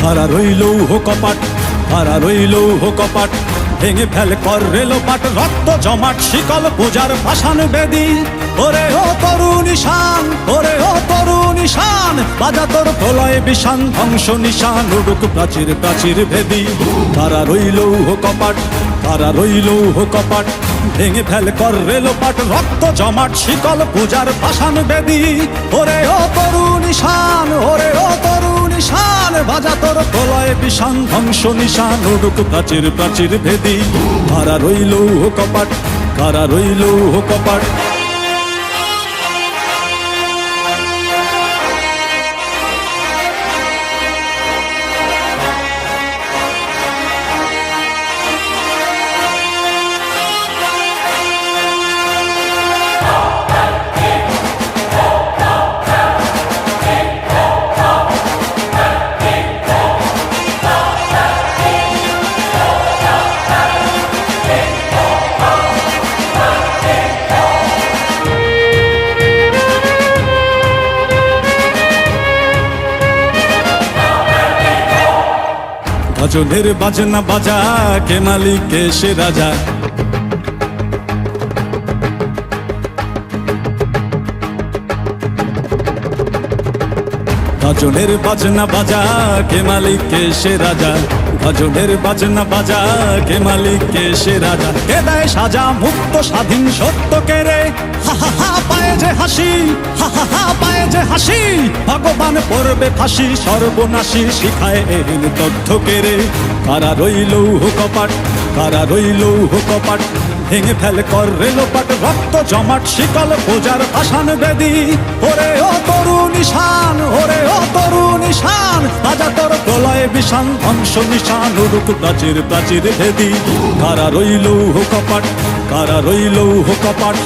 কারা রইল কপাট, কারা রইল কপাট, ভেঙে ফেল কর রেলোপাট, রক্ত জমাট শিকল পূজার পাষাণ বেদী। ওরে ও তরু নিশান, ওরে ও তরু নিশান, বাজা তোর প্রলয় বিষান, ধ্বংস নিশান উড়ুক প্রাচীর প্রাচীর ভেদী। কারা রইল কপাট, কারা রইল কপাট, ভেঙে ফেল কর রেলোপাট, রক্ত জমাট শিকল পূজার পাষাণ বেদী। ওরে ও তরু নিশান, ওরে ও তরু নিশান, বাজা তোর প্রলয় বিষান, ধ্বংস নিশান উড়ুক প্রাচীর প্রাচীর ভেদী। কারা রইল কপাট, কারা রইল কপাট। গজলের বাজনা বাজা, কে মালিক কে সে রাজা। গজলের বাজনা বাজা, কে মালিক কে সে রাজা। গজলের বাজনা বাজা, কে মালিক কে সে রাজা। কে দেয় সাজা মুক্ত স্বাধীন সত্য কে রে, হা হা হা পায়ে যে হাসি, হা হা হা পায়ে যে হাসি। ভগবান পড়বে ফাঁসি, সর্বনাশী শিখায় এহীন তথ্য কে রে। কারা রইল কপাট, কারা রইল কপাট, ভেঙে ফেল কর রেলোপাট, রক্ত জমাট শিকল পূজার পাষাণ বেদী। ওরে ও তরু নিশান, ওরে ও তরু নিশান, বাজা তোর প্রলয় বিষান, ধ্বংস নিশান উড়ুক প্রাচীর প্রাচীর ভেদী। কারা রইল কপাট, কারা রইল কপাট।